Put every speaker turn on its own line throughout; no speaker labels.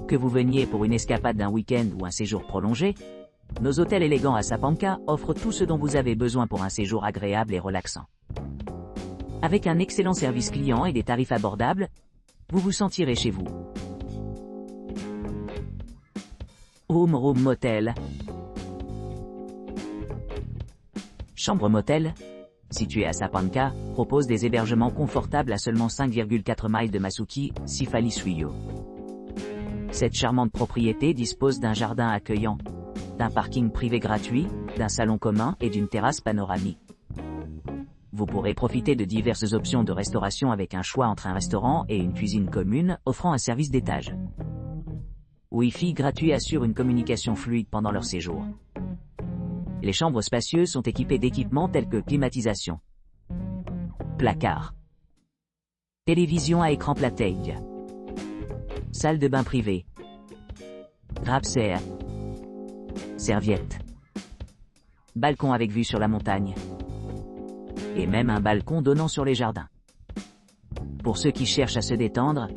Que vous veniez pour une escapade d'un week-end ou un séjour prolongé, nos hôtels élégants à Sapanca offrent tout ce dont vous avez besoin pour un séjour agréable et relaxant. Avec un excellent service client et des tarifs abordables, vous vous sentirez chez vous. Room Motel. Chambre Motel, située à Sapanca, propose des hébergements confortables à seulement 5,4 miles de Masuki, Sifali Suyo. Cette charmante propriété dispose d'un jardin accueillant, d'un parking privé gratuit, d'un salon commun et d'une terrasse panoramique. Vous pourrez profiter de diverses options de restauration avec un choix entre un restaurant et une cuisine commune offrant un service d'étage. Wi-Fi gratuit assure une communication fluide pendant leur séjour. Les chambres spacieuses sont équipées d'équipements tels que climatisation, placard, télévision à écran platine, salle de bain privée, grappe-serre, serviette, balcon avec vue sur la montagne, et même un balcon donnant sur les jardins. Pour ceux qui cherchent à se détendre,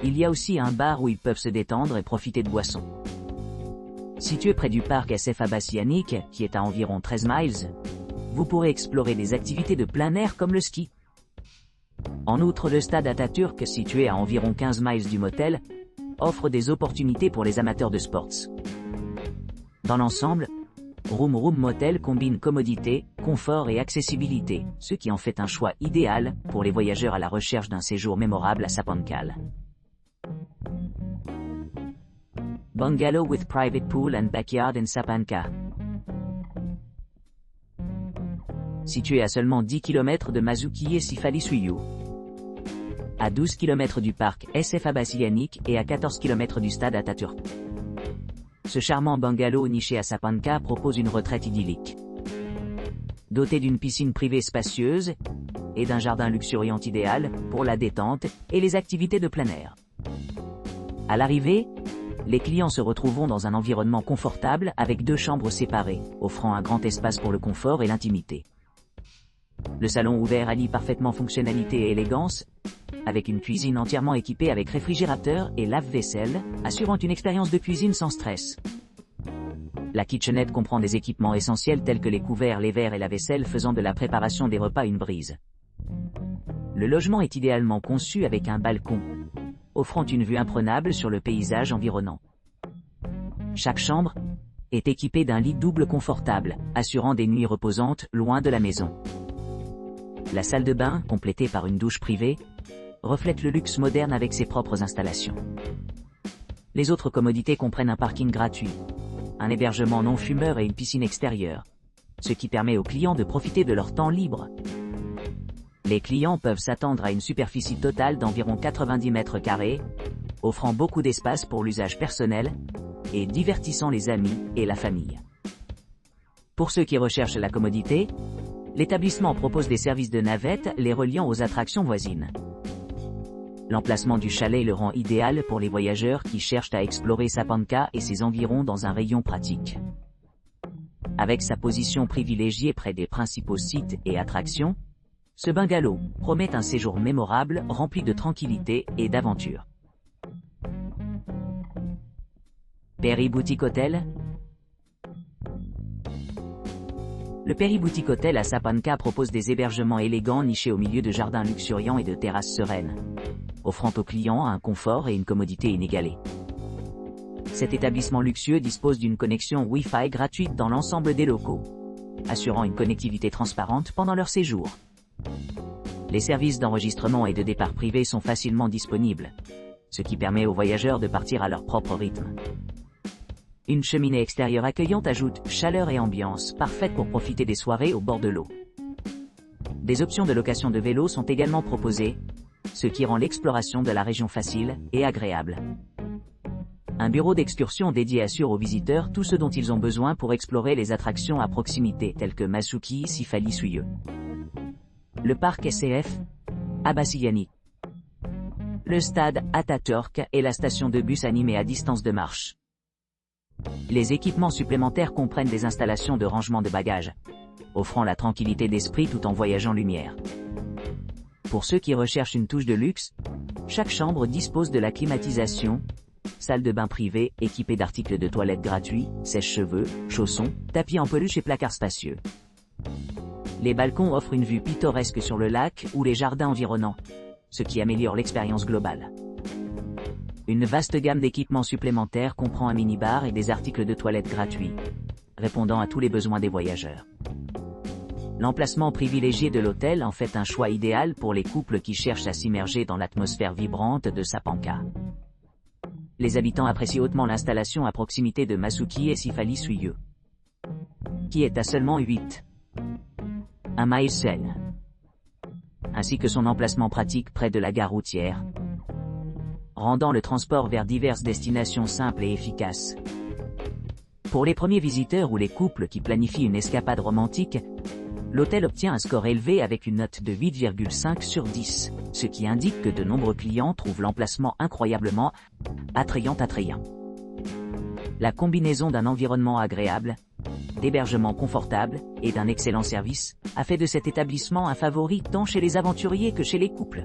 il y a aussi un bar où ils peuvent se détendre et profiter de boissons. Situé près du parc SF Abbasianik, qui est à environ 13 miles, vous pourrez explorer des activités de plein air comme le ski. En outre, le stade Atatürk, situé à environ 15 miles du motel, offre des opportunités pour les amateurs de sports. Dans l'ensemble, Room Motel combine commodité, confort et accessibilité, ce qui en fait un choix idéal pour les voyageurs à la recherche d'un séjour mémorable à Sapanca. Bungalow with private pool and backyard in Sapanca. Situé à seulement 10 km de Masuki et Sifali Suyo, à 12 km du parc SF Abbasianik et à 14 km du stade Atatürk. Ce charmant bungalow niché à Sapanca propose une retraite idyllique. Doté d'une piscine privée spacieuse et d'un jardin luxuriant idéal pour la détente et les activités de plein air. À l'arrivée, les clients se retrouveront dans un environnement confortable avec 2 chambres séparées, offrant un grand espace pour le confort et l'intimité. Le salon ouvert allie parfaitement fonctionnalité et élégance, avec une cuisine entièrement équipée avec réfrigérateur et lave-vaisselle, assurant une expérience de cuisine sans stress. La kitchenette comprend des équipements essentiels tels que les couverts, les verres et la vaisselle, faisant de la préparation des repas une brise. Le logement est idéalement conçu avec un balcon, offrant une vue imprenable sur le paysage environnant. Chaque chambre est équipée d'un lit double confortable, assurant des nuits reposantes loin de la maison. La salle de bain, complétée par une douche privée, reflète le luxe moderne avec ses propres installations. Les autres commodités comprennent un parking gratuit, un hébergement non fumeur et une piscine extérieure, ce qui permet aux clients de profiter de leur temps libre. Les clients peuvent s'attendre à une superficie totale d'environ 90 mètres carrés, offrant beaucoup d'espace pour l'usage personnel et divertissant les amis et la famille. Pour ceux qui recherchent la commodité, l'établissement propose des services de navette les reliant aux attractions voisines. L'emplacement du chalet le rend idéal pour les voyageurs qui cherchent à explorer Sapanca et ses environs dans un rayon pratique. Avec sa position privilégiée près des principaux sites et attractions, ce bungalow promet un séjour mémorable rempli de tranquillité et d'aventure. Perry Boutique Hotel. Le Perry Boutique Hotel à Sapanca propose des hébergements élégants nichés au milieu de jardins luxuriants et de terrasses sereines, offrant aux clients un confort et une commodité inégalés. Cet établissement luxueux dispose d'une connexion Wi-Fi gratuite dans l'ensemble des locaux, assurant une connectivité transparente pendant leur séjour. Les services d'enregistrement et de départ privé sont facilement disponibles, ce qui permet aux voyageurs de partir à leur propre rythme. Une cheminée extérieure accueillante ajoute chaleur et ambiance parfaite pour profiter des soirées au bord de l'eau. Des options de location de vélos sont également proposées, ce qui rend l'exploration de la région facile et agréable. Un bureau d'excursion dédié assure aux visiteurs tout ce dont ils ont besoin pour explorer les attractions à proximité telles que Masuki Sifali Suyo. Le parc SF Abbasianik, le stade Atatürk et la station de bus animée à distance de marche. Les équipements supplémentaires comprennent des installations de rangement de bagages, offrant la tranquillité d'esprit tout en voyageant lumière. Pour ceux qui recherchent une touche de luxe, chaque chambre dispose de la climatisation salle de bain privée, équipée d'articles de toilette gratuits, sèche-cheveux, chaussons, tapis en peluche et placards spacieux. Les balcons offrent une vue pittoresque sur le lac ou les jardins environnants, ce qui améliore l'expérience globale. Une vaste gamme d'équipements supplémentaires comprend un minibar et des articles de toilette gratuits, répondant à tous les besoins des voyageurs. L'emplacement privilégié de l'hôtel en fait un choix idéal pour les couples qui cherchent à s'immerger dans l'atmosphère vibrante de Sapanca. Les habitants apprécient hautement l'installation à proximité de Masuki et Sifali Suyu, qui est à seulement 1 mile, ainsi que son emplacement pratique près de la gare routière, rendant le transport vers diverses destinations simple et efficace. Pour les premiers visiteurs ou les couples qui planifient une escapade romantique, l'hôtel obtient un score élevé avec une note de 8,5 sur 10, ce qui indique que de nombreux clients trouvent l'emplacement incroyablement attrayant. La combinaison d'un environnement agréable, d'hébergement confortable et d'un excellent service a fait de cet établissement un favori tant chez les aventuriers que chez les couples.